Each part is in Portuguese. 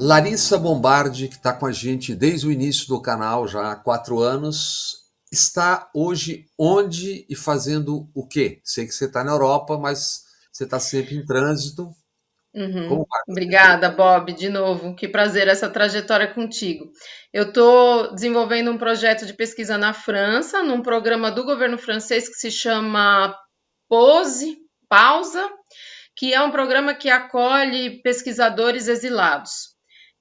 Larissa Bombardi, que está com a gente desde o início do canal, já há 4 anos, está hoje onde e fazendo o quê? Sei que você está na Europa, mas você está sempre em trânsito. Uhum. Como vai você? Obrigada, Bob, de novo. Que prazer essa trajetória contigo. Eu estou desenvolvendo um projeto de pesquisa na França, num programa do governo francês que se chama Pausa, que é um programa que acolhe pesquisadores exilados.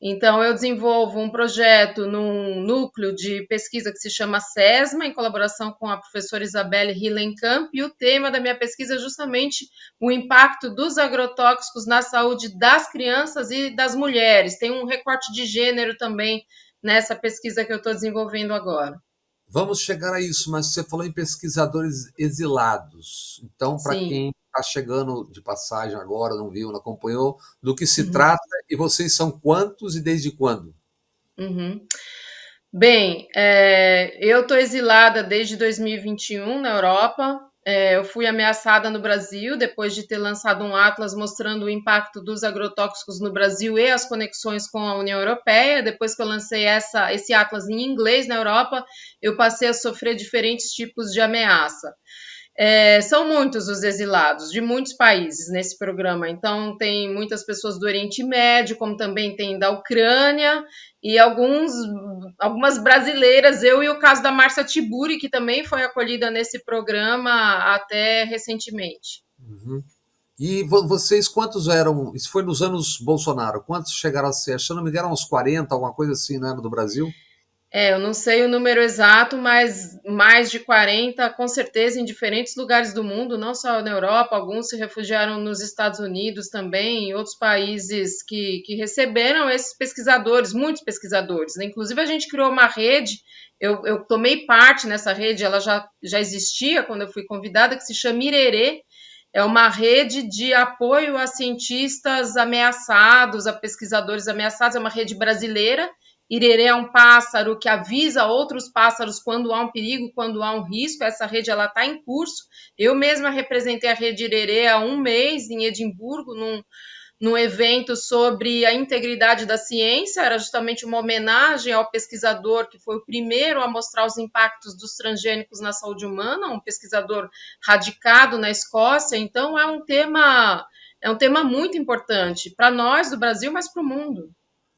Então, eu desenvolvo um projeto num núcleo de pesquisa que se chama SESMA, em colaboração com a professora Isabelle Hillenkamp, e o tema da minha pesquisa é justamente o impacto dos agrotóxicos na saúde das crianças e das mulheres. Tem um recorte de gênero também nessa pesquisa que eu estou desenvolvendo agora. Vamos chegar a isso, mas você falou em pesquisadores exilados. Então, para Sim. quem está chegando de passagem agora, não viu, não acompanhou, do que se Uhum. trata e vocês são quantos e desde quando? Uhum. Bem, eu estou exilada desde 2021 na Europa. Eu fui ameaçada no Brasil depois de ter lançado um atlas mostrando o impacto dos agrotóxicos no Brasil e as conexões com a União Europeia. Depois que eu lancei esse atlas em inglês na Europa, eu passei a sofrer diferentes tipos de ameaça. São muitos os exilados de muitos países nesse programa. Então, tem muitas pessoas do Oriente Médio, como também tem da Ucrânia, e algumas brasileiras. Eu e o caso da Márcia Tiburi, que também foi acolhida nesse programa até recentemente. Uhum. E vocês quantos eram? Isso foi nos anos Bolsonaro. Quantos chegaram a ser? Se eu não me engano, uns 40, alguma coisa assim, não era do Brasil? Eu não sei o número exato, mas mais de 40, com certeza, em diferentes lugares do mundo, não só na Europa, alguns se refugiaram nos Estados Unidos também, em outros países que receberam esses pesquisadores, muitos pesquisadores, né? Inclusive, a gente criou uma rede, eu tomei parte nessa rede, ela já existia quando eu fui convidada, que se chama Irerê, é uma rede de apoio a cientistas ameaçados, a pesquisadores ameaçados, é uma rede brasileira. Irerê é um pássaro que avisa outros pássaros quando há um perigo, quando há um risco. Essa rede ela está em curso. Eu mesma representei a rede Irerê há um mês em Edimburgo, num evento sobre a integridade da ciência. Era justamente uma homenagem ao pesquisador que foi o primeiro a mostrar os impactos dos transgênicos na saúde humana, um pesquisador radicado na Escócia. Então é um tema muito importante para nós do Brasil, mas para o mundo.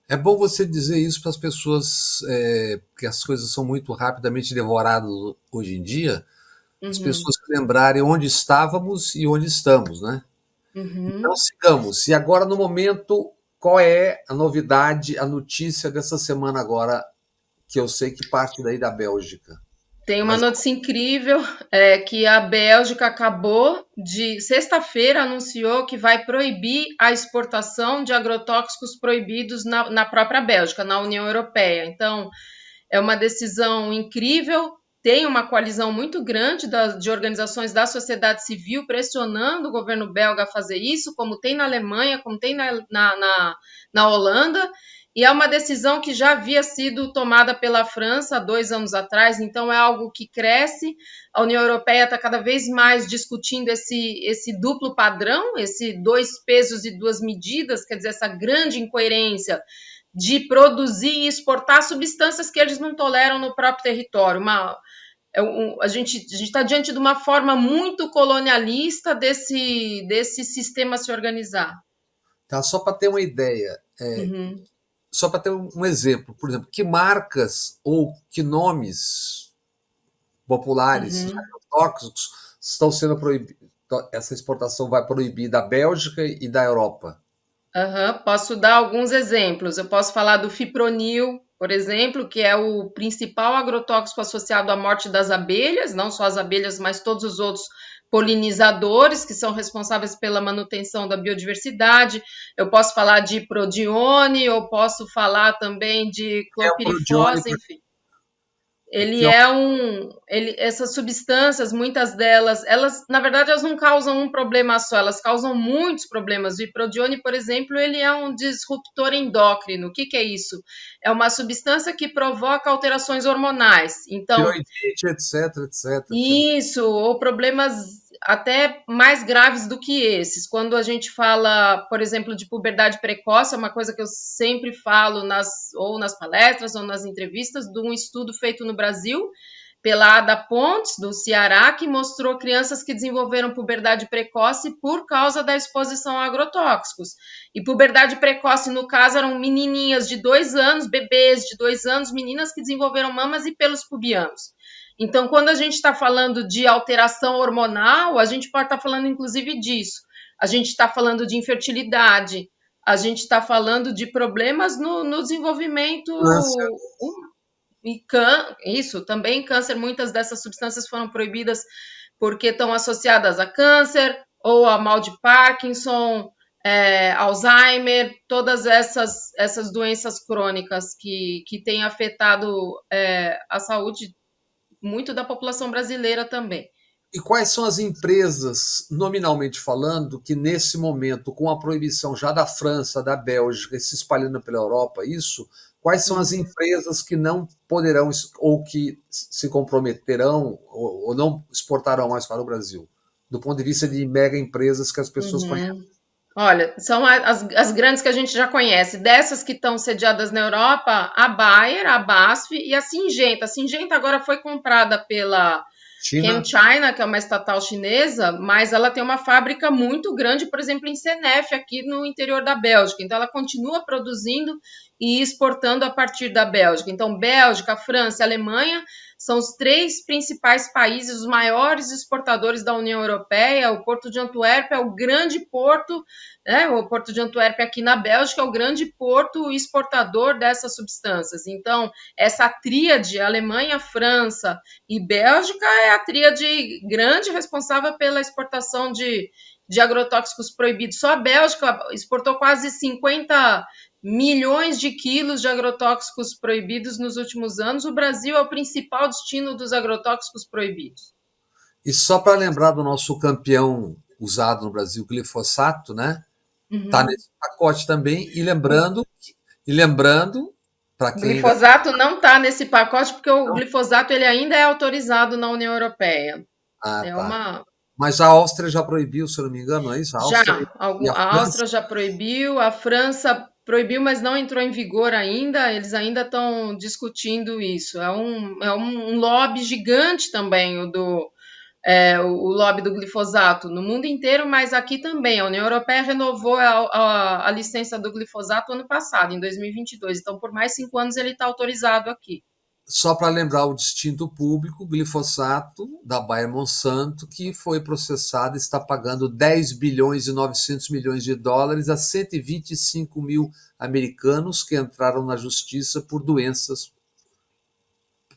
É bom você dizer isso para as pessoas, porque as coisas são muito rapidamente devoradas hoje em dia, as Uhum, pessoas se lembrarem onde estávamos e onde estamos, né? Então uhum. sigamos. E agora, no momento, qual é a novidade, a notícia dessa semana agora, que eu sei que parte daí da Bélgica? Tem uma Mas notícia incrível, que a Bélgica acabou de, sexta-feira, anunciou que vai proibir a exportação de agrotóxicos proibidos na própria Bélgica, na União Europeia. Então, é uma decisão incrível. Tem uma coalizão muito grande de organizações da sociedade civil pressionando o governo belga a fazer isso, como tem na Alemanha, como tem na Holanda. E é uma decisão que já havia sido tomada pela França há 2 anos atrás, então é algo que cresce. A União Europeia está cada vez mais discutindo esse duplo padrão, esse dois pesos e duas medidas, quer dizer, essa grande incoerência de produzir e exportar substâncias que eles não toleram no próprio território. A gente está diante de uma forma muito colonialista desse sistema se organizar. tá, só para ter uma ideia, Uhum, só para ter um exemplo, por exemplo, que marcas ou que nomes populares de uhum. agrotóxicos estão sendo proibidos? Essa exportação vai proibir da Bélgica e da Europa. Aham, posso dar alguns exemplos. Eu posso falar do fipronil, por exemplo, que é o principal agrotóxico associado à morte das abelhas, não só as abelhas, mas todos os outros polinizadores que são responsáveis pela manutenção da biodiversidade. Eu posso falar de prodione, eu posso falar também de É o Prodione, clopirifos, enfim. que é Essas substâncias, muitas delas, elas, na verdade, elas não causam um problema só, elas causam muitos problemas. O iprodione, por exemplo, ele é um disruptor endócrino. O que é isso? É uma substância que provoca alterações hormonais. Então, tiroidite, etc, etc. isso, ou problemas até mais graves do que esses. Quando a gente fala, por exemplo, de puberdade precoce, é uma coisa que eu sempre falo ou nas palestras ou nas entrevistas, de um estudo feito no Brasil pela Ada Pontes, do Ceará, que mostrou crianças que desenvolveram puberdade precoce por causa da exposição a agrotóxicos. E puberdade precoce, no caso, eram menininhas de 2 anos, bebês de 2 anos, meninas que desenvolveram mamas e pelos pubianos. Então, quando a gente está falando de alteração hormonal, a gente pode estar falando, inclusive, disso. A gente está falando de infertilidade, a gente está falando de problemas no desenvolvimento Câncer. e isso, também câncer. Muitas dessas substâncias foram proibidas porque estão associadas a câncer ou a mal de Parkinson, Alzheimer, todas essas doenças crônicas que têm afetado a saúde muito da população brasileira também. E quais são as empresas, nominalmente falando, que nesse momento, com a proibição já da França, da Bélgica, se espalhando pela Europa, isso, quais são as empresas que não poderão ou que se comprometerão ou não exportarão mais para o Brasil? Do ponto de vista de mega empresas que as pessoas conhecem. Olha, são as grandes que a gente já conhece. Dessas que estão sediadas na Europa, a Bayer, a BASF e a Syngenta. A Syngenta agora foi comprada pela China, ChemChina, que é uma estatal chinesa, mas ela tem uma fábrica muito grande, por exemplo, em Senef, aqui no interior da Bélgica. Então, ela continua produzindo e exportando a partir da Bélgica. Então, Bélgica, França e Alemanha são os 3 principais países, os maiores exportadores da União Europeia. O Porto de Antuérpia é o grande porto, né? O Porto de Antuérpia aqui na Bélgica é o grande porto exportador dessas substâncias. Então, essa tríade, Alemanha, França e Bélgica, é a tríade grande responsável pela exportação de agrotóxicos proibidos. Só a Bélgica exportou quase 50 milhões de quilos de agrotóxicos proibidos nos últimos anos. O Brasil é o principal destino dos agrotóxicos proibidos. e só para lembrar do nosso campeão usado no Brasil, glifosato, né? Está nesse pacote também. E lembrando, para O quem ainda glifosato não está nesse pacote porque o glifosato ele ainda é autorizado na União Europeia. ah, É tá. uma Mas a Áustria já proibiu, se eu não me engano, não é isso? A Já, Áustria e a a França Áustria já proibiu, a França proibiu, mas não entrou em vigor ainda. Eles ainda estão discutindo isso. É um lobby gigante também o lobby do glifosato no mundo inteiro, mas aqui também. A União Europeia renovou a licença do glifosato ano passado, em 2022. Então, por mais 5 anos ele está autorizado aqui. só para lembrar o distinto público, glifosato da Bayer Monsanto, que foi processado e está pagando 10 bilhões e 900 milhões de dólares a 125 mil americanos que entraram na justiça por doenças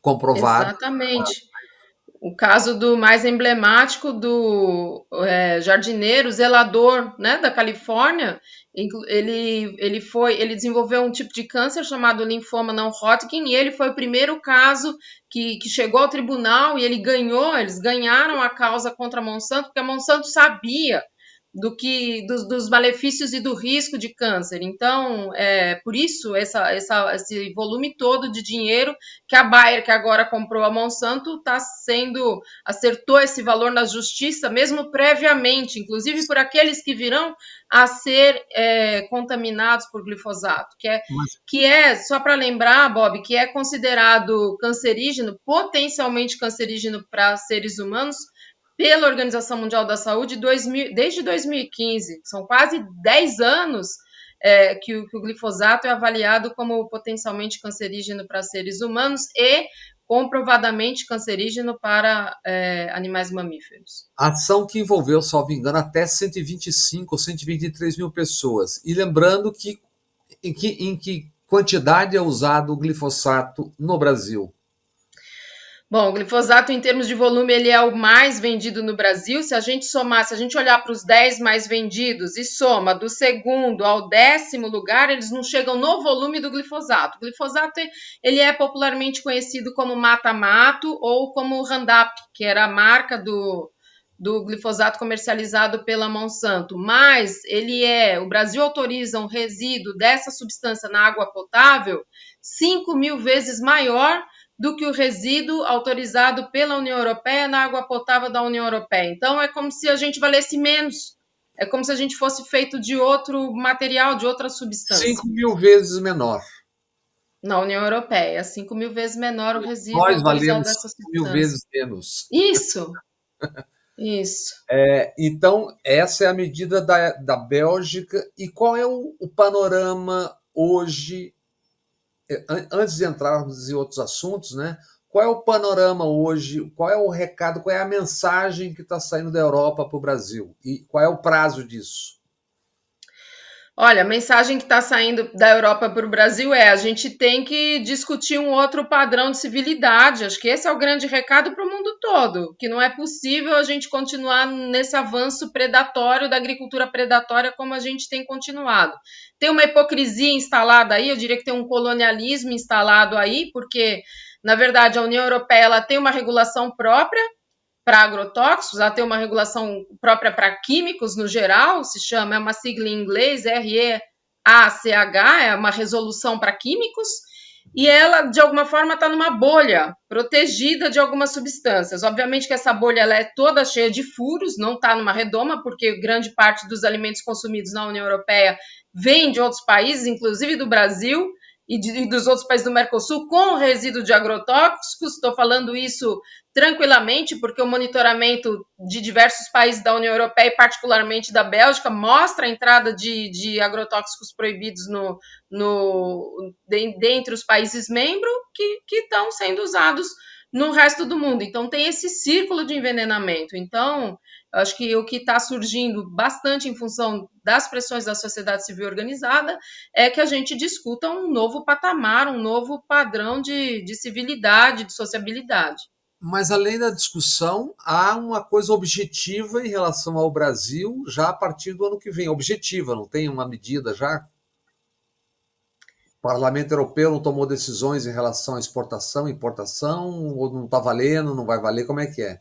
comprovadas. Exatamente. O caso do mais emblemático do jardineiro, zelador, né, da Califórnia, ele desenvolveu um tipo de câncer chamado linfoma não Hodgkin e ele foi o primeiro caso que chegou ao tribunal e eles ganharam a causa contra a Monsanto, porque a Monsanto sabia dos malefícios e do risco de câncer. Então, por isso, esse volume todo de dinheiro que a Bayer, que agora comprou a Monsanto, acertou esse valor na justiça, mesmo previamente, inclusive por aqueles que virão a ser contaminados por glifosato, Mas, só para lembrar, Bob, que é considerado cancerígeno, potencialmente cancerígeno para seres humanos, pela Organização Mundial da Saúde desde 2015. São quase 10 anos que o glifosato é avaliado como potencialmente cancerígeno para seres humanos e comprovadamente cancerígeno para animais mamíferos. ação que envolveu, salvo engano, até 125 ou 123 mil pessoas. E lembrando que em que quantidade é usado o glifosato no Brasil? Bom, o glifosato, em termos de volume, ele é o mais vendido no Brasil. Se a gente olhar para os 10 mais vendidos e soma do segundo ao 10º lugar, eles não chegam no volume do glifosato. O glifosato, ele é popularmente conhecido como mata-mato ou como Roundup, que era a marca do glifosato comercializado pela Monsanto. Mas o Brasil autoriza um resíduo dessa substância na água potável 5.000 vezes maior do que o resíduo autorizado pela União Europeia na água potável da União Europeia. Então, é como se a gente valesse menos. É como se a gente fosse feito de outro material, de outra substância. 5.000 vezes menor. Na União Europeia, 5.000 vezes menor o resíduo Nós autorizado valemos dessa 5.000 substância. vezes menos. Isso, isso. Então, essa é a medida da Bélgica. E qual é o panorama hoje, antes de entrarmos em outros assuntos, né? Qual é o panorama hoje? Qual é o recado? Qual é a mensagem que está saindo da Europa para o Brasil? E qual é o prazo disso? Olha, a mensagem que está saindo da Europa para o Brasil é: a gente tem que discutir um outro padrão de civilidade. Acho que esse é o grande recado para o mundo todo, que não é possível a gente continuar nesse avanço predatório da agricultura predatória como a gente tem continuado. Tem uma hipocrisia instalada aí, eu diria que tem um colonialismo instalado aí, porque, na verdade, a União Europeia ela tem uma regulação própria para agrotóxicos, ela tem uma regulação própria para químicos no geral, se chama, é uma sigla em inglês, REACH, é uma resolução para químicos, e ela, de alguma forma, está numa bolha protegida de algumas substâncias. Obviamente que essa bolha ela é toda cheia de furos, não está numa redoma, porque grande parte dos alimentos consumidos na União Europeia vem de outros países, inclusive do Brasil, e dos outros países do Mercosul, com resíduo de agrotóxicos. Estou falando isso tranquilamente, porque o monitoramento de diversos países da União Europeia, e particularmente da Bélgica, mostra a entrada de agrotóxicos proibidos dentre os países membros que estão sendo usados no resto do mundo. Então, tem esse círculo de envenenamento. Então, eu acho que o que está surgindo bastante em função das pressões da sociedade civil organizada é que a gente discuta um novo patamar, um novo padrão de civilidade, de sociabilidade. Mas além da discussão, há uma coisa objetiva em relação ao Brasil já a partir do ano que vem. Objetiva, não tem uma medida já? O Parlamento Europeu não tomou decisões em relação à exportação, importação, ou não está valendo, não vai valer, como é que é?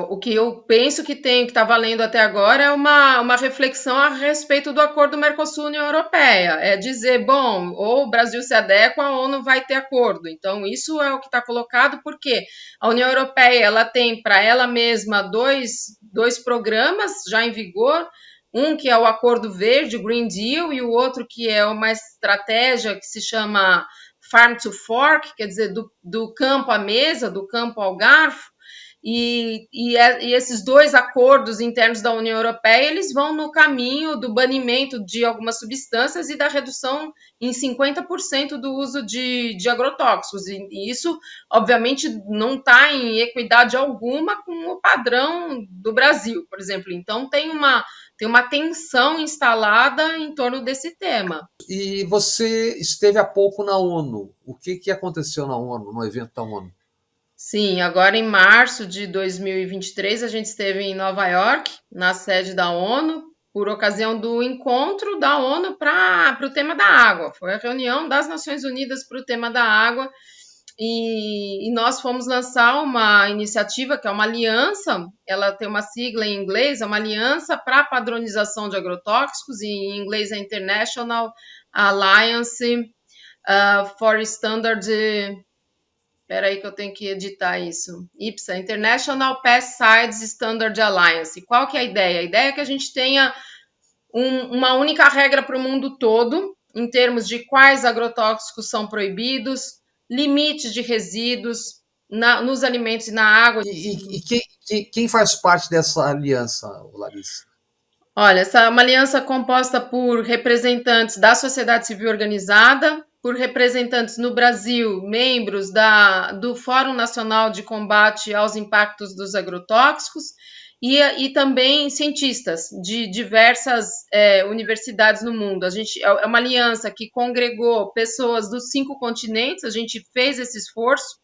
O que eu penso que tem que está valendo até agora é uma reflexão a respeito do acordo Mercosul-União Europeia. É dizer, bom, ou o Brasil se adequa ou não vai ter acordo. Então, isso é o que está colocado, porque a União Europeia ela tem para ela mesma dois programas já em vigor, um que é o Acordo Verde, o Green Deal, e o outro que é uma estratégia que se chama Farm to Fork, quer dizer, do campo à mesa, do campo ao garfo. E esses dois acordos internos da União Europeia, eles vão no caminho do banimento de algumas substâncias e da redução em 50% do uso de agrotóxicos. E isso, obviamente, não está em equidade alguma com o padrão do Brasil, por exemplo. Então, tem uma tensão instalada em torno desse tema. E você esteve há pouco na ONU. O que aconteceu na ONU, no evento da ONU? Sim, agora em março de 2023, a gente esteve em Nova York, na sede da ONU, por ocasião do encontro da ONU para o tema da água. Foi a reunião das Nações Unidas para o tema da água e nós fomos lançar uma iniciativa que é uma aliança, ela tem uma sigla em inglês, é uma aliança para a padronização de agrotóxicos, e em inglês é International Alliance for Standard. Espera aí que eu tenho que editar isso. IPSA, International Pesticides Standard Alliance. Qual que é a ideia? A ideia é que a gente tenha uma única regra para o mundo todo, em termos de quais agrotóxicos são proibidos, limites de resíduos nos alimentos e na água. E quem faz parte dessa aliança, Larissa? Olha, essa é uma aliança composta por representantes da sociedade civil organizada, por representantes no Brasil, membros do Fórum Nacional de Combate aos Impactos dos Agrotóxicos e também cientistas de diversas universidades no mundo. A gente é uma aliança que congregou pessoas dos 5 continentes, a gente fez esse esforço.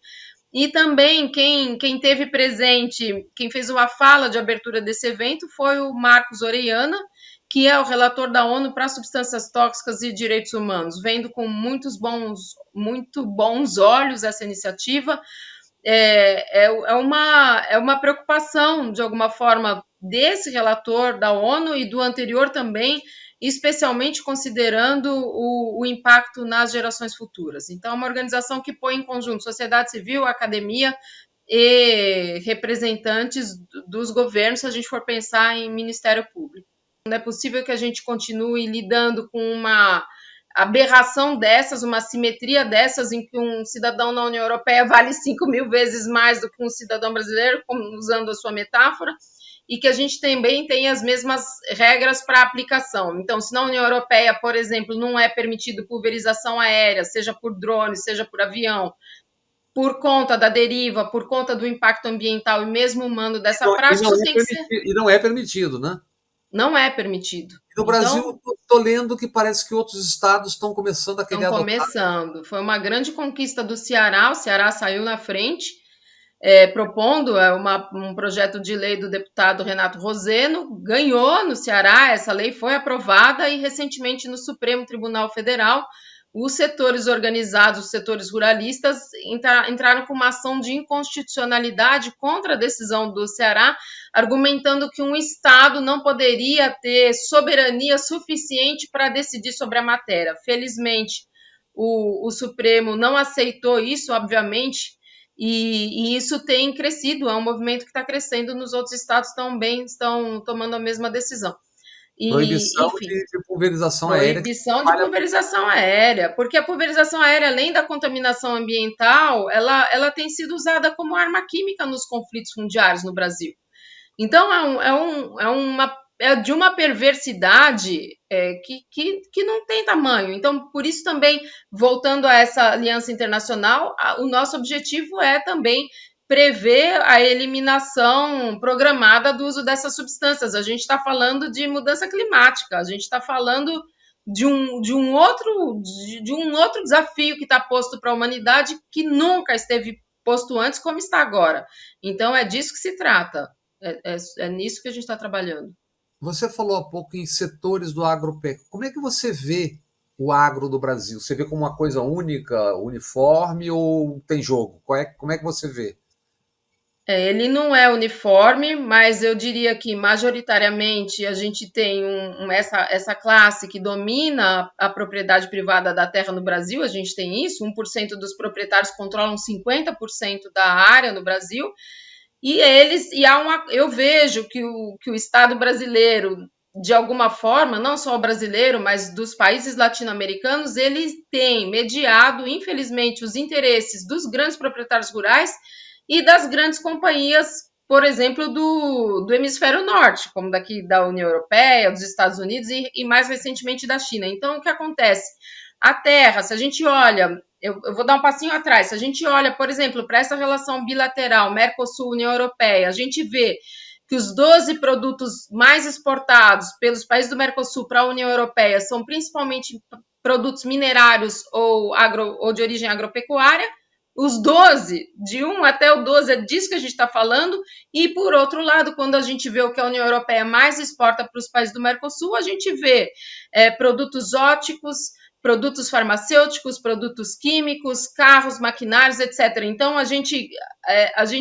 E também quem teve presente, quem fez uma fala de abertura desse evento foi o Marcos Orellana, que é o relator da ONU para substâncias tóxicas e direitos humanos, vendo com muito bons olhos essa iniciativa. É uma preocupação, de alguma forma, desse relator da ONU e do anterior também, especialmente considerando o impacto nas gerações futuras. Então, é uma organização que põe em conjunto sociedade civil, academia e representantes dos governos, se a gente for pensar em Ministério Público. Não é possível que a gente continue lidando com uma aberração dessas, uma simetria dessas, em que um cidadão na União Europeia vale 5.000 vezes mais do que um cidadão brasileiro, usando a sua metáfora, e que a gente também tem as mesmas regras para aplicação. Então, se na União Europeia, por exemplo, não é permitido pulverização aérea, seja por drone, seja por avião, por conta da deriva, por conta do impacto ambiental e mesmo humano dessa prática, isso tem que ser. E não é permitido, né? Não é permitido. E no Brasil, Então, estou lendo que parece que outros estados estão começando a querer estão adotar. começando. Foi uma grande conquista do Ceará, o Ceará saiu na frente, propondo um projeto de lei do deputado Renato Roseno, ganhou no Ceará, essa lei foi aprovada e recentemente no Supremo Tribunal Federal, os setores organizados, os setores ruralistas, entraram com uma ação de inconstitucionalidade contra a decisão do Ceará, argumentando que um Estado não poderia ter soberania suficiente para decidir sobre a matéria. Felizmente, o Supremo não aceitou isso, obviamente, e isso tem crescido, é um movimento que está crescendo nos outros estados também, estão tomando a mesma decisão. E, Proibição enfim, de pulverização aérea que proibição de trabalha. pulverização aérea, porque a pulverização aérea, além da contaminação ambiental, ela tem sido usada como arma química nos conflitos mundiais no Brasil. Então, é de uma perversidade que não tem tamanho. Então, por isso também, voltando a essa aliança internacional, o nosso objetivo é também prever a eliminação programada do uso dessas substâncias. A gente está falando de mudança climática, a gente está falando de um outro desafio que está posto para a humanidade que nunca esteve posto antes, como está agora. Então, é disso que se trata. É nisso que a gente está trabalhando. Você falou há pouco em setores do agropecuário. Como é que você vê o agro do Brasil? Você vê como uma coisa única, uniforme ou tem jogo? Como é que você vê? Ele não é uniforme, mas eu diria que majoritariamente a gente tem essa classe que domina a propriedade privada da terra no Brasil, a gente tem isso, 1% dos proprietários controlam 50% da área no Brasil, eu vejo que o Estado brasileiro, de alguma forma, não só o brasileiro, mas dos países latino-americanos, ele tem mediado, infelizmente, os interesses dos grandes proprietários rurais e das grandes companhias, por exemplo, do hemisfério norte, como daqui da União Europeia, dos Estados Unidos e mais recentemente da China. Então, o que acontece? A terra, se a gente olha, eu vou dar um passinho atrás, se a gente olha, por exemplo, para essa relação bilateral Mercosul-União Europeia, a gente vê que os 12 produtos mais exportados pelos países do Mercosul para a União Europeia são principalmente produtos minerários ou de origem agropecuária. Os 12, de 1 até o 12, é disso que a gente está falando. E, por outro lado, quando a gente vê o que a União Europeia mais exporta para os países do Mercosul, a gente vê produtos óticos, produtos farmacêuticos, produtos químicos, carros, maquinários, etc. Então, a gente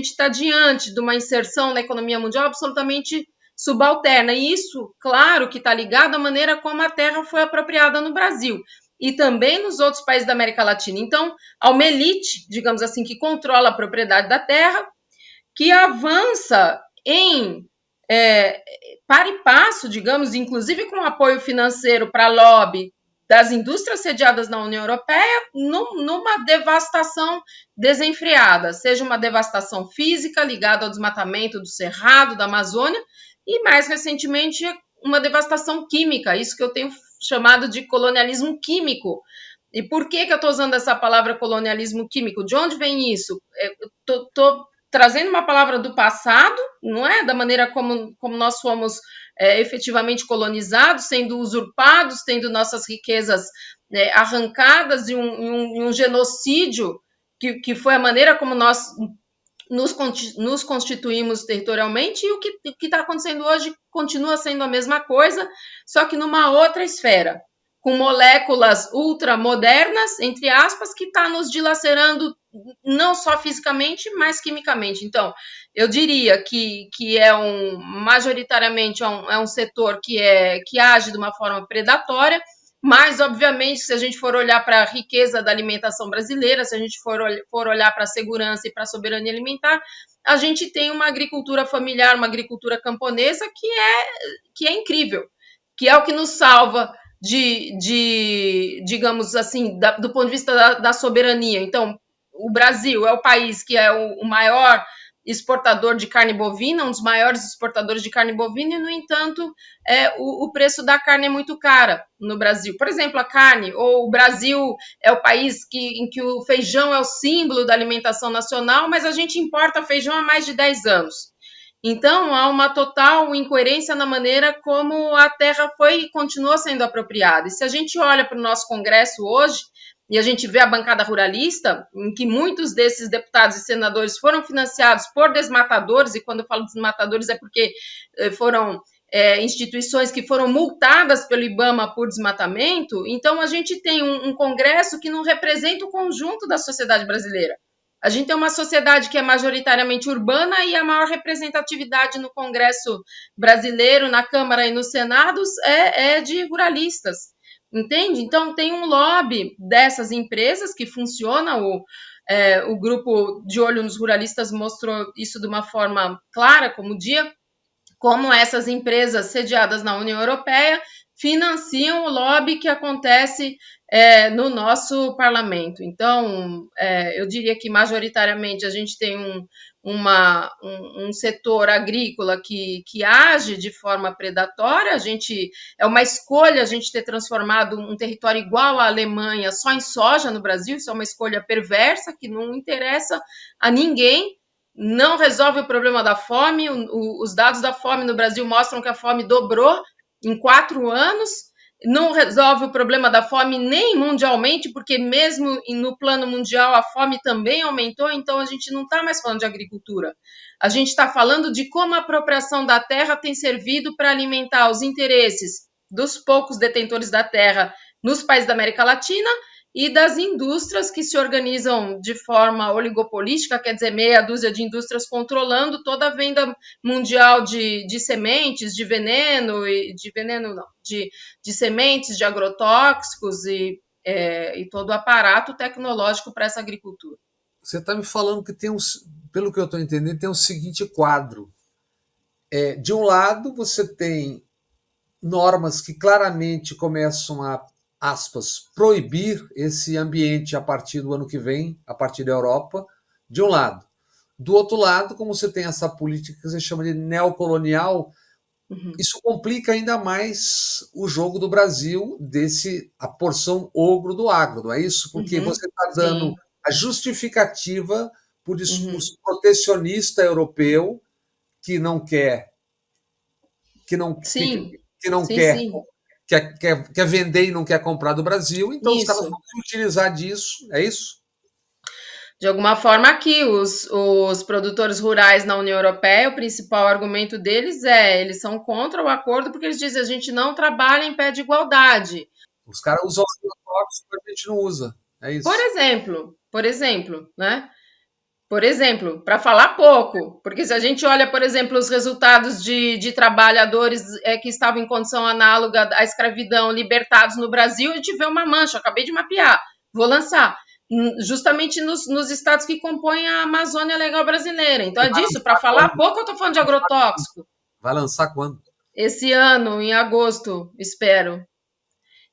está diante de uma inserção na economia mundial absolutamente subalterna. E isso, claro, que está ligado à maneira como a terra foi apropriada no Brasil e também nos outros países da América Latina. Então, há uma elite, digamos assim, que controla a propriedade da terra, que avança em para e passo, digamos, inclusive com apoio financeiro para lobby das indústrias sediadas na União Europeia, numa devastação desenfreada, seja uma devastação física ligada ao desmatamento do Cerrado, da Amazônia, e mais recentemente uma devastação química, isso que eu tenho chamado de colonialismo químico. E por que eu estou usando essa palavra colonialismo químico? De onde vem isso? Estou trazendo uma palavra do passado, não é? Da maneira como nós fomos efetivamente colonizados, sendo usurpados, tendo nossas riquezas arrancadas e um genocídio que foi a maneira como nós nos constituímos territorialmente, e o que está acontecendo hoje continua sendo a mesma coisa, só que numa outra esfera, com moléculas ultramodernas, entre aspas, que está nos dilacerando não só fisicamente, mas quimicamente. Então, eu diria que majoritariamente é um setor que age de uma forma predatória, mas, obviamente, se a gente for olhar para a riqueza da alimentação brasileira, se a gente for olhar para a segurança e para a soberania alimentar, a gente tem uma agricultura familiar, uma agricultura camponesa que é incrível, que é o que nos salva digamos assim, do ponto de vista da soberania. Então, o Brasil é o país que é o maior exportador de carne bovina, um dos maiores exportadores de carne bovina, e, no entanto, o preço da carne é muito cara no Brasil. Por exemplo, a carne, ou o Brasil é o país em que o feijão é o símbolo da alimentação nacional, mas a gente importa feijão há mais de 10 anos. Então, há uma total incoerência na maneira como a terra foi e continua sendo apropriada. E se a gente olha para o nosso Congresso hoje, e a gente vê a bancada ruralista, em que muitos desses deputados e senadores foram financiados por desmatadores, e quando eu falo desmatadores é porque foram instituições que foram multadas pelo IBAMA por desmatamento, então a gente tem um Congresso que não representa o conjunto da sociedade brasileira. A gente tem uma sociedade que é majoritariamente urbana e a maior representatividade no Congresso brasileiro, na Câmara e nos Senados é de ruralistas, entende? Então, tem um lobby dessas empresas que funciona, o grupo de olho nos ruralistas mostrou isso de uma forma clara, como dia, como essas empresas sediadas na União Europeia financiam o lobby que acontece no nosso parlamento. Então, eu diria que majoritariamente a gente tem um setor agrícola que age de forma predatória. É uma escolha a gente ter transformado um território igual à Alemanha só em soja no Brasil. Isso é uma escolha perversa que não interessa a ninguém, não resolve o problema da fome. Os dados da fome no Brasil mostram que a fome dobrou em 4 anos, não resolve o problema da fome nem mundialmente, porque mesmo no plano mundial a fome também aumentou. Então a gente não está mais falando de agricultura, a gente está falando de como a apropriação da terra tem servido para alimentar os interesses dos poucos detentores da terra nos países da América Latina e das indústrias que se organizam de forma oligopolística, quer dizer, meia dúzia de indústrias controlando toda a venda mundial de sementes, de sementes, de agrotóxicos e todo o aparato tecnológico para essa agricultura. Você está me falando que pelo que eu estou entendendo, tem o seguinte quadro. De um lado, você tem normas que claramente começam a, aspas, proibir esse ambiente a partir do ano que vem, a partir da Europa, de um lado. Do outro lado, como você tem essa política que você chama de neocolonial, isso complica ainda mais o jogo do Brasil, a porção ogro do agro, não é isso? Porque você está dando a justificativa para o discurso protecionista europeu que não quer, que não, Sim, que não sim, quer, sim. quer vender e não quer comprar do Brasil, então os caras Isso. vão se utilizar disso, é isso? De alguma forma, aqui, os produtores rurais na União Europeia, o principal argumento deles eles são contra o acordo porque eles dizem a gente não trabalha em pé de igualdade. Os caras usam agrotóxicos que a gente não usa, é isso. Por exemplo, né? Por exemplo, para falar pouco, porque se a gente olha, por exemplo, os resultados de trabalhadores que estavam em condição análoga à escravidão libertados no Brasil, a gente vê uma mancha, eu acabei de mapear, vou lançar, justamente nos estados que compõem a Amazônia Legal Brasileira. Então E é vai disso, para lançar falar quando? pouco, eu estou falando de agrotóxico. Vai lançar quando? Esse ano, em agosto, espero.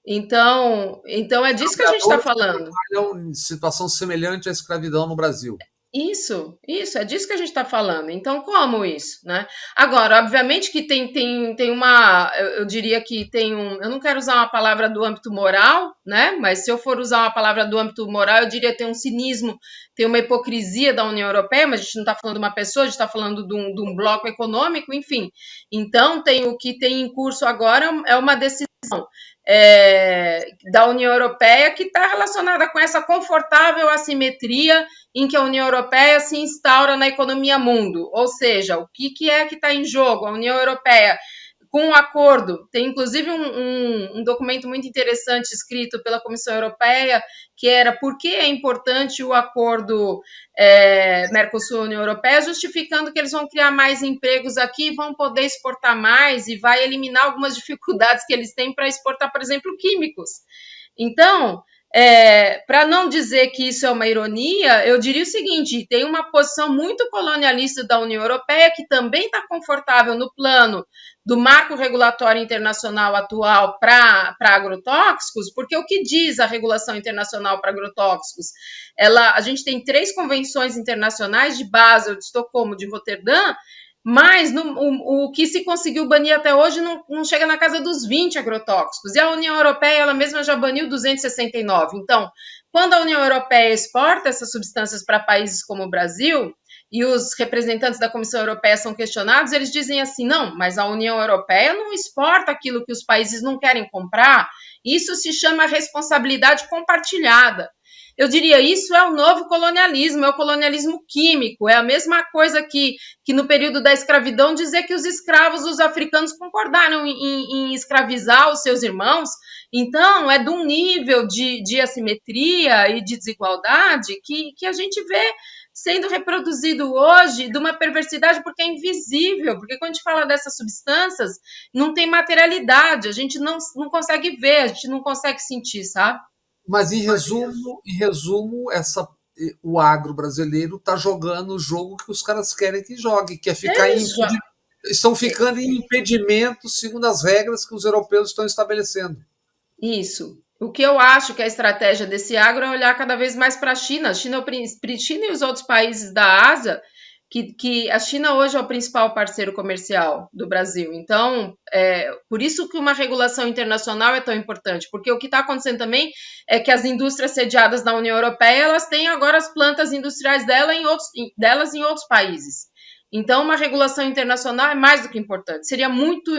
Então é disso que a gente está Trabalhadores que falando. trabalham em situação semelhante à escravidão no Brasil. Isso, é disso que a gente está falando. Então, como isso, né? Agora, obviamente que tem uma, eu diria que eu não quero usar uma palavra do âmbito moral, né? Mas se eu for usar uma palavra do âmbito moral, eu diria que tem um cinismo, tem uma hipocrisia da União Europeia, mas a gente não está falando de uma pessoa, a gente está falando de um bloco econômico, enfim. Então, o que tem em curso agora é uma decisão da União Europeia que está relacionada com essa confortável assimetria em que a União Europeia se instaura na economia mundo. Ou seja, o que é que está em jogo? A União Europeia com o acordo. Tem inclusive um documento muito interessante escrito pela Comissão Europeia, que era por que é importante o acordo Mercosul-União Europeia, justificando que eles vão criar mais empregos aqui, vão poder exportar mais e vai eliminar algumas dificuldades que eles têm para exportar, por exemplo, químicos. Então, para não dizer que isso é uma ironia, eu diria o seguinte: tem uma posição muito colonialista da União Europeia, que também está confortável no plano do marco regulatório internacional atual para agrotóxicos, porque o que diz a regulação internacional para agrotóxicos? A gente tem 3 convenções internacionais de Basel, de Estocolmo, de Roterdã, mas o que se conseguiu banir até hoje não chega na casa dos 20 agrotóxicos. E a União Europeia, ela mesma já baniu 269. Então, quando a União Europeia exporta essas substâncias para países como o Brasil, e os representantes da Comissão Europeia são questionados, eles dizem assim, não, mas a União Europeia não exporta aquilo que os países não querem comprar. Isso se chama responsabilidade compartilhada. Eu diria, isso é o novo colonialismo, é o colonialismo químico, é a mesma coisa que no período da escravidão dizer que os escravos, os africanos, concordaram em escravizar os seus irmãos. Então, é de um nível de assimetria e de desigualdade que a gente vê sendo reproduzido hoje, de uma perversidade, porque é invisível, porque quando a gente fala dessas substâncias, não tem materialidade, a gente não consegue ver, a gente não consegue sentir, sabe? Mas em resumo, o agro brasileiro está jogando o jogo que os caras querem que jogue, que é ficar em Isso, estão ficando em impedimento segundo as regras que os europeus estão estabelecendo. isso. O que eu acho que a estratégia desse agro é olhar cada vez mais para a China. China e os outros países da Ásia, que a China hoje é o principal parceiro comercial do Brasil. Então, por isso que uma regulação internacional é tão importante, porque o que está acontecendo também é que as indústrias sediadas na União Europeia, elas têm agora as plantas industriais delas em outros países. Então, uma regulação internacional é mais do que importante. Seria muito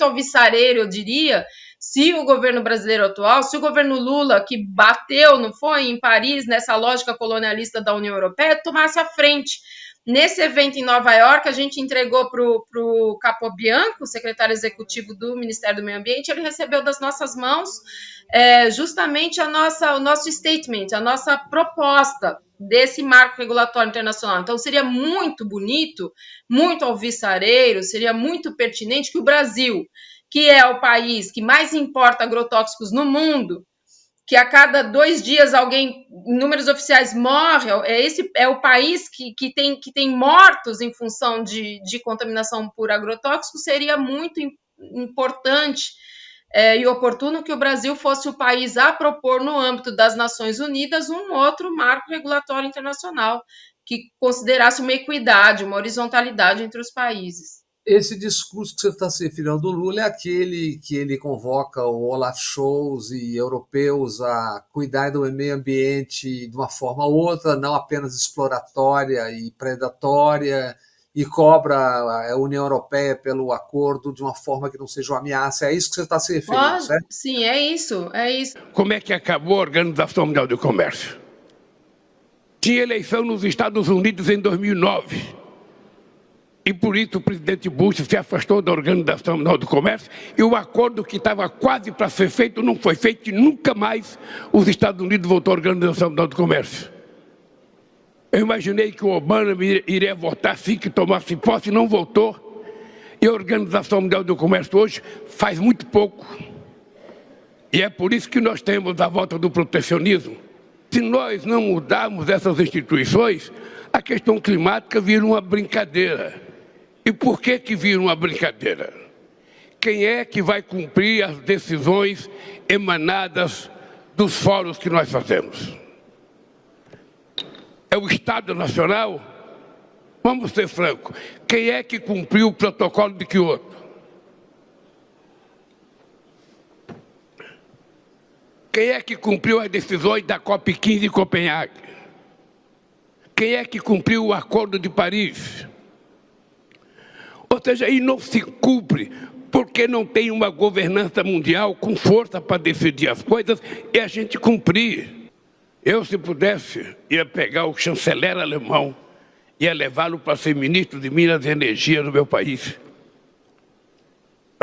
alvissareiro, eu diria, se o governo brasileiro atual, se o governo Lula, que bateu, não foi, em Paris, nessa lógica colonialista da União Europeia, tomasse a frente. Nesse evento em Nova York, a gente entregou para o Capobianco, secretário executivo do Ministério do Meio Ambiente, ele recebeu das nossas mãos justamente o nosso statement, a nossa proposta desse marco regulatório internacional. Então, seria muito bonito, muito alvissareiro, seria muito pertinente que o Brasil, que é o país que mais importa agrotóxicos no mundo, que a cada 2 dias alguém, em números oficiais, morre, esse é o país que tem mortos em função de contaminação por agrotóxicos, seria muito importante e oportuno que o Brasil fosse o país a propor, no âmbito das Nações Unidas, um outro marco regulatório internacional que considerasse uma equidade, uma horizontalidade entre os países. Esse discurso que você está se referindo do Lula é aquele que ele convoca o Olaf Scholz e europeus a cuidar do meio ambiente de uma forma ou outra, não apenas exploratória e predatória, e cobra a União Europeia pelo acordo de uma forma que não seja uma ameaça. É isso que você está se referindo, certo? Sim, é isso, é isso. Como é que acabou a Organização Mundial do Comércio? Tinha eleição nos Estados Unidos em 2009. E por isso o presidente Bush se afastou da Organização Mundial do Comércio e o acordo que estava quase para ser feito não foi feito e nunca mais os Estados Unidos voltou à Organização Mundial do Comércio. Eu imaginei que o Obama iria votar assim que tomasse posse e não voltou. E a Organização Mundial do Comércio hoje faz muito pouco. E é por isso que nós temos a volta do protecionismo. Se nós não mudarmos essas instituições, a questão climática vira uma brincadeira. E por que vira uma brincadeira? Quem é que vai cumprir as decisões emanadas dos fóruns que nós fazemos? É o Estado Nacional? Vamos ser francos. Quem é que cumpriu o protocolo de Kyoto? Quem é que cumpriu as decisões da COP15 em Copenhague? Quem é que cumpriu o Acordo de Paris? Ou seja, e não se cumpre porque não tem uma governança mundial com força para decidir as coisas e a gente cumprir. Eu, se pudesse, ia pegar o chanceler alemão, ia levá-lo para ser ministro de Minas e Energia no meu país.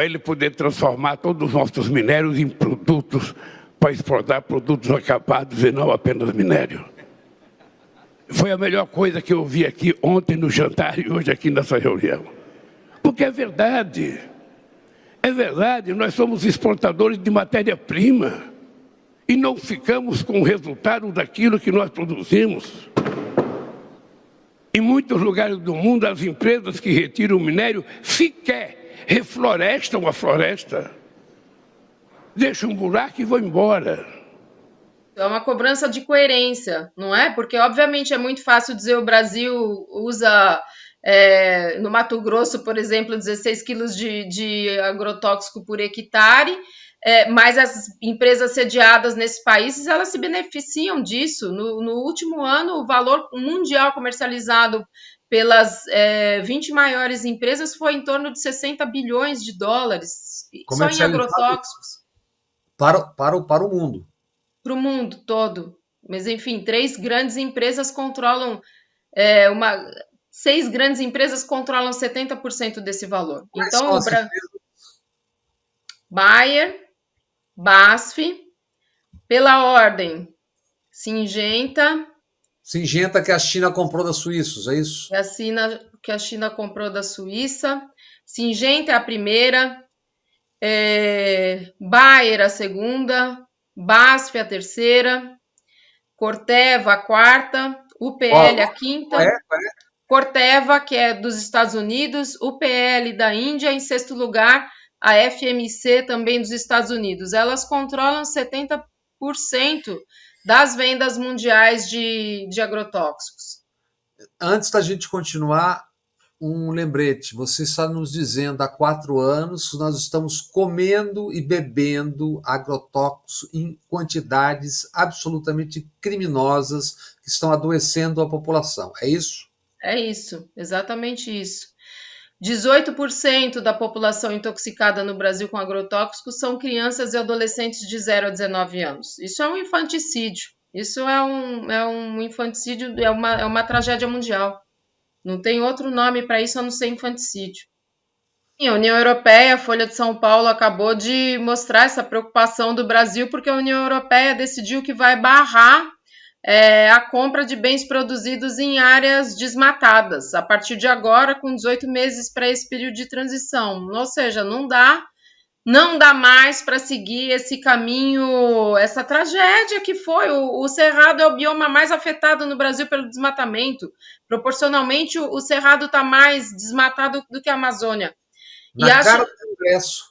para ele poder transformar todos os nossos minérios em produtos, para exportar produtos acabados e não apenas minério. Foi a melhor coisa que eu ouvi aqui ontem no jantar e hoje aqui nessa reunião. Porque é verdade, nós somos exportadores de matéria-prima e não ficamos com o resultado daquilo que nós produzimos. Em muitos lugares do mundo, as empresas que retiram o minério sequer reflorestam a floresta. Deixam um buraco e vão embora. É uma cobrança de coerência, não é? Porque, obviamente, é muito fácil dizer o Brasil usa, no Mato Grosso, por exemplo, 16 quilos de agrotóxico por hectare, mas as empresas sediadas nesses países, elas se beneficiam disso. No último ano, o valor mundial comercializado pelas 20 maiores empresas foi em torno de 60 bilhões de dólares, só em agrotóxicos. Para o mundo. Para o mundo todo. Mas, enfim, 3 grandes empresas controlam, 6 grandes empresas controlam 70% desse valor. Então, o Bayer, BASF, pela ordem, Syngenta. Syngenta que a China comprou da suíços, é isso? Que a China comprou da Suíça. Syngenta é a primeira, Bayer a segunda, BASF a terceira, Corteva a quarta, UPL a quinta, Corteva, que é dos Estados Unidos, UPL da Índia, em sexto lugar, a FMC também dos Estados Unidos. Elas controlam 70% das vendas mundiais de agrotóxicos. Antes da gente continuar, um lembrete. Você está nos dizendo há 4 anos que nós estamos comendo e bebendo agrotóxicos em quantidades absolutamente criminosas que estão adoecendo a população. É isso? É isso, exatamente isso. 18% da população intoxicada no Brasil com agrotóxicos são crianças e adolescentes de 0 a 19 anos. Isso é um infanticídio. Isso é um infanticídio, é uma tragédia mundial. Não tem outro nome para isso a não ser infanticídio. E a União Europeia, a Folha de São Paulo, acabou de mostrar essa preocupação do Brasil, porque a União Europeia decidiu que vai barrar a compra de bens produzidos em áreas desmatadas, a partir de agora, com 18 meses para esse período de transição. Ou seja, não dá mais para seguir esse caminho, essa tragédia que foi. O Cerrado é o bioma mais afetado no Brasil pelo desmatamento. Proporcionalmente, o Cerrado está mais desmatado do que a Amazônia. Cara do Congresso.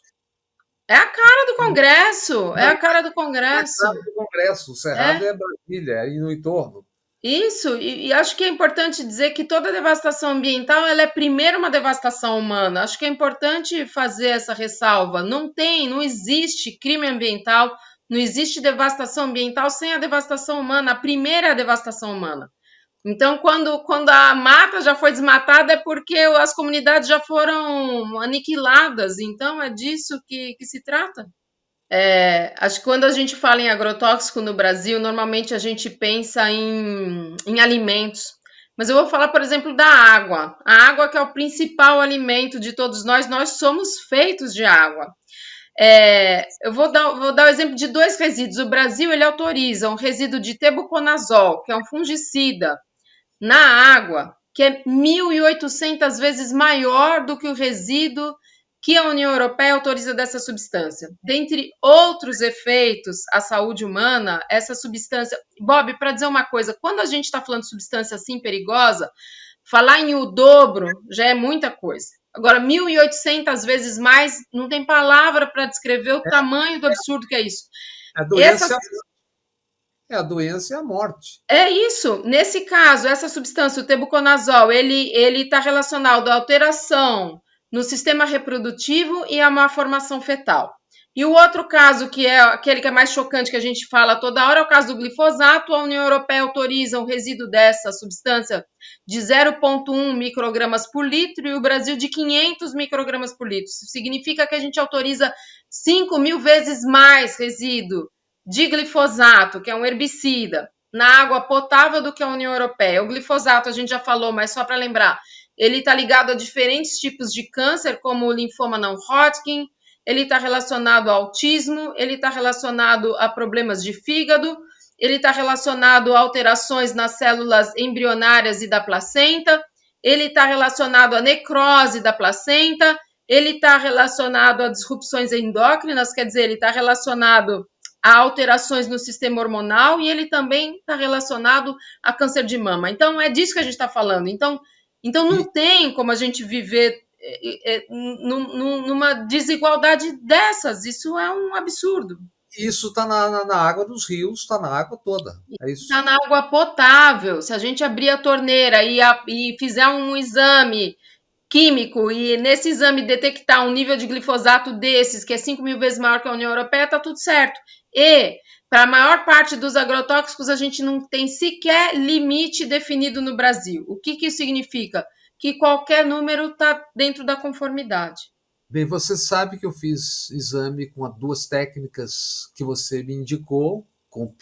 É a cara do Congresso, é a cara do Congresso. É a cara do Congresso, o Cerrado é Brasília, é aí no entorno. Isso, e acho que é importante dizer que toda devastação ambiental, ela é primeiro uma devastação humana. Acho que é importante fazer essa ressalva. Não existe crime ambiental, não existe devastação ambiental sem a devastação humana. A primeira é a devastação humana. Então, quando a mata já foi desmatada, é porque as comunidades já foram aniquiladas. Então, é disso que se trata. Acho que quando a gente fala em agrotóxico no Brasil, normalmente a gente pensa em alimentos. Mas eu vou falar, por exemplo, da água. A água que é o principal alimento de todos nós somos feitos de água. Eu vou dar o exemplo de 2 resíduos. O Brasil ele autoriza um resíduo de tebuconazol, que é um fungicida, na água, que é 1.800 vezes maior do que o resíduo que a União Europeia autoriza dessa substância. Dentre outros efeitos à saúde humana, essa substância... Bob, para dizer uma coisa, quando a gente está falando de substância assim perigosa, falar em o dobro já é muita coisa. Agora, 1.800 vezes mais, não tem palavra para descrever o tamanho do absurdo que é isso. A doença a doença e a morte. É isso. Nesse caso, essa substância, o tebuconazol, ele está relacionado à alteração no sistema reprodutivo e à malformação fetal. E o outro caso, que é aquele que é mais chocante, que a gente fala toda hora, é o caso do glifosato. A União Europeia autoriza um resíduo dessa substância de 0,1 microgramas por litro e o Brasil de 500 microgramas por litro. Isso significa que a gente autoriza 5.000 vezes mais resíduo de glifosato, que é um herbicida, na água potável do que a União Europeia. O glifosato, a gente já falou, mas só para lembrar, ele está ligado a diferentes tipos de câncer, como o linfoma não Hodgkin, ele está relacionado ao autismo, ele está relacionado a problemas de fígado, ele está relacionado a alterações nas células embrionárias e da placenta, ele está relacionado à necrose da placenta, ele está relacionado a disrupções endócrinas, quer dizer, ele está relacionado a alterações no sistema hormonal e ele também está relacionado a câncer de mama. Então, é disso que a gente está falando. Então não tem como a gente viver numa desigualdade dessas. Isso é um absurdo. Isso está na água dos rios, está na água toda. É isso. Está na água potável. Se a gente abrir a torneira e fizer um exame químico e nesse exame detectar um nível de glifosato desses, que é 5.000 vezes maior que a União Europeia, está tudo certo. E, para a maior parte dos agrotóxicos, a gente não tem sequer limite definido no Brasil. O que isso significa? Que qualquer número está dentro da conformidade. Bem, você sabe que eu fiz exame com as 2 técnicas que você me indicou, com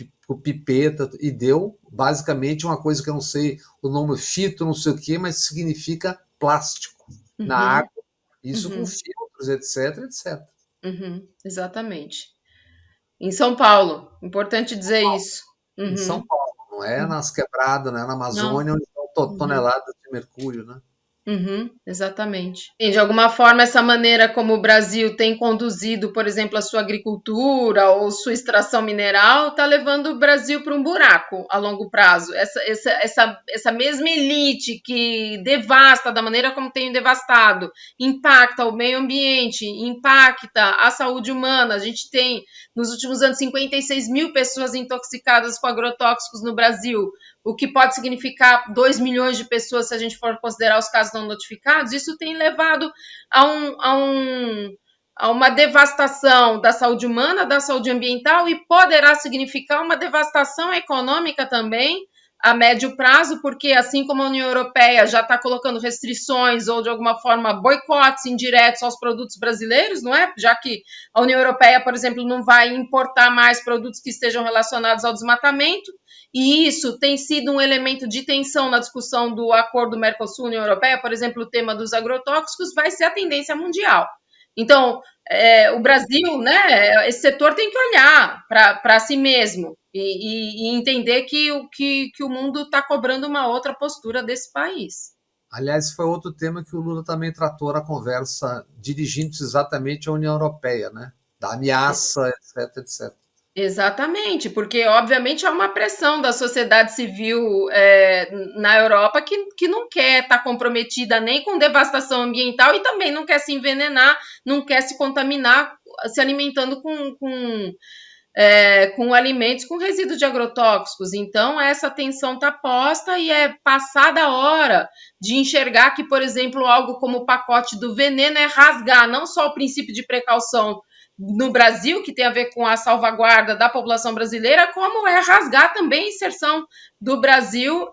pipeta, e deu basicamente uma coisa que eu não sei o nome, fito, não sei o quê, mas significa plástico na água, isso com filtros, etc, etc. Exatamente. Em São Paulo, importante dizer isso. Em São Paulo, não é nas quebradas, não é na Amazônia, onde estão toneladas de mercúrio, né? Exatamente. E, de alguma forma, essa maneira como o Brasil tem conduzido, por exemplo, a sua agricultura ou sua extração mineral, está levando o Brasil para um buraco a longo prazo. Essa mesma elite que devasta da maneira como tem devastado, impacta o meio ambiente, impacta a saúde humana. A gente tem, nos últimos anos, 56 mil pessoas intoxicadas com agrotóxicos no Brasil, o que pode significar 2 milhões de pessoas se a gente for considerar os casos não notificados. Isso tem levado a uma devastação da saúde humana, da saúde ambiental e poderá significar uma devastação econômica também a médio prazo, porque assim como a União Europeia já está colocando restrições ou de alguma forma boicotes indiretos aos produtos brasileiros, não é? Já que a União Europeia, por exemplo, não vai importar mais produtos que estejam relacionados ao desmatamento, e isso tem sido um elemento de tensão na discussão do acordo Mercosul-União Europeia, por exemplo, o tema dos agrotóxicos vai ser a tendência mundial. Então, o Brasil, né, esse setor tem que olhar para si mesmo e entender que o mundo está cobrando uma outra postura desse país. Aliás, foi outro tema que o Lula também tratou na conversa, dirigindo-se exatamente à União Europeia, né? Da ameaça, etc, etc. Exatamente, porque obviamente há uma pressão da sociedade civil na Europa que não quer estar comprometida nem com devastação ambiental e também não quer se envenenar, não quer se contaminar se alimentando com alimentos com resíduos de agrotóxicos. Então, essa tensão está posta e é passada a hora de enxergar que, por exemplo, algo como o pacote do veneno é rasgar não só o princípio de precaução no Brasil, que tem a ver com a salvaguarda da população brasileira, como é rasgar também a inserção do Brasil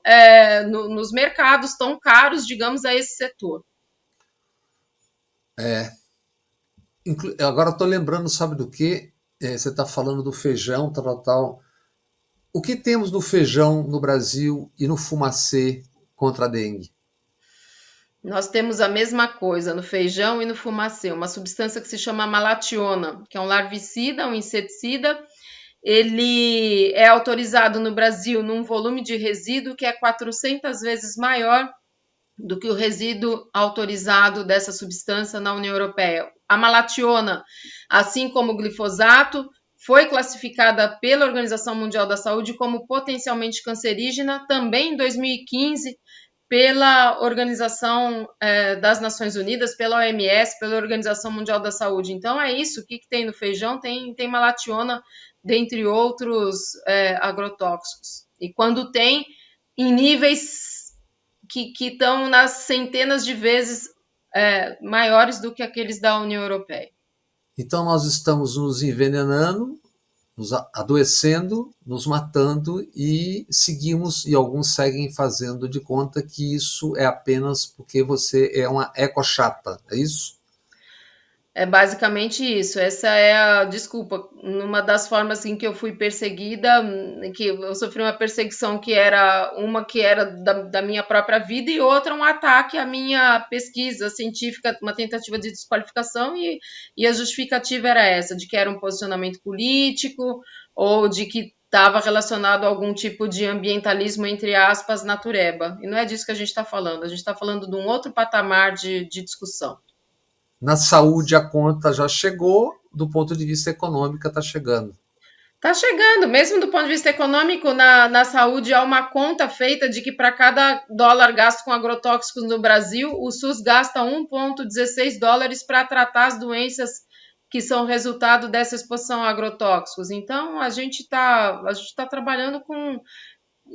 nos mercados tão caros, digamos, a esse setor. Agora estou lembrando, sabe do que? Você está falando do feijão, tal. O que temos no feijão no Brasil e no fumacê contra a dengue? Nós temos a mesma coisa no feijão e no fumacê, uma substância que se chama malationa, que é um larvicida, um inseticida. Ele é autorizado no Brasil num volume de resíduo que é 400 vezes maior do que o resíduo autorizado dessa substância na União Europeia. A malationa, assim como o glifosato, foi classificada pela Organização Mundial da Saúde como potencialmente cancerígena também em 2015 pela Organização das Nações Unidas, pela OMS, pela Organização Mundial da Saúde. Então é isso, o que tem no feijão? Tem malationa, dentre outros agrotóxicos. E quando tem, em níveis que estão nas centenas de vezes maiores do que aqueles da União Europeia. Então nós estamos nos envenenando, nos adoecendo, nos matando e seguimos, e alguns seguem fazendo de conta que isso é apenas porque você é uma ecochata, é isso? É basicamente isso. Essa é a desculpa. Numa das formas em que eu fui perseguida, que eu sofri uma perseguição que era da minha própria vida e outra um ataque à minha pesquisa científica, uma tentativa de desqualificação e a justificativa era essa, de que era um posicionamento político ou de que estava relacionado a algum tipo de ambientalismo, entre aspas, natureba. E não é disso que a gente está falando. A gente está falando de um outro patamar de discussão. Na saúde, a conta já chegou, do ponto de vista econômico, está chegando. Tá chegando, mesmo do ponto de vista econômico, na saúde há uma conta feita de que para cada dólar gasto com agrotóxicos no Brasil, o SUS gasta 1,16 dólares para tratar as doenças que são resultado dessa exposição a agrotóxicos. Então, a gente tá trabalhando com.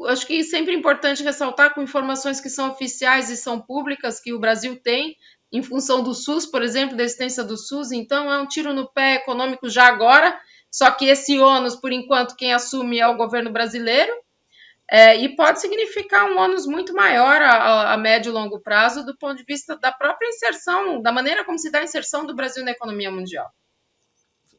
Acho que sempre é importante ressaltar com informações que são oficiais e são públicas, que o Brasil tem, em função do SUS, por exemplo, da existência do SUS. Então, é um tiro no pé econômico já agora, só que esse ônus, por enquanto, quem assume é o governo brasileiro, e pode significar um ônus muito maior a médio e longo prazo do ponto de vista da própria inserção, da maneira como se dá a inserção do Brasil na economia mundial.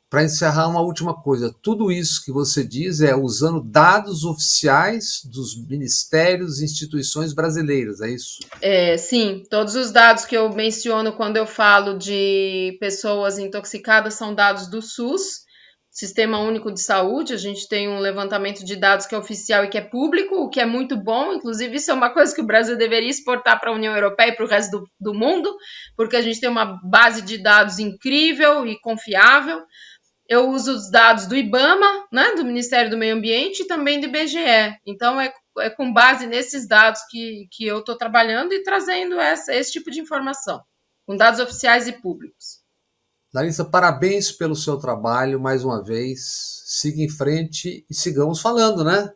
Para encerrar, uma última coisa: tudo isso que você diz é usando dados oficiais dos ministérios e instituições brasileiras, é isso? Sim, todos os dados que eu menciono quando eu falo de pessoas intoxicadas são dados do SUS, Sistema Único de Saúde. A gente tem um levantamento de dados que é oficial e que é público, o que é muito bom. Inclusive, isso é uma coisa que o Brasil deveria exportar para a União Europeia e para o resto do mundo, porque a gente tem uma base de dados incrível e confiável. Eu uso os dados do IBAMA, né, do Ministério do Meio Ambiente, e também do IBGE. Então, é com base nesses dados que eu estou trabalhando e trazendo esse tipo de informação, com dados oficiais e públicos. Larissa, parabéns pelo seu trabalho mais uma vez. Siga em frente e sigamos falando, né?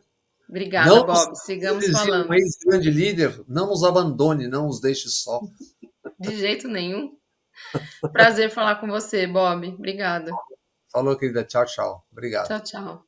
Obrigada, Não, Bob. Sigamos dizia um falando. ex-grande líder, não nos abandone, não nos deixe só. De jeito nenhum. Prazer falar com você, Bob. Obrigada. Falou, querida. Tchau, tchau. Obrigado. Tchau, tchau.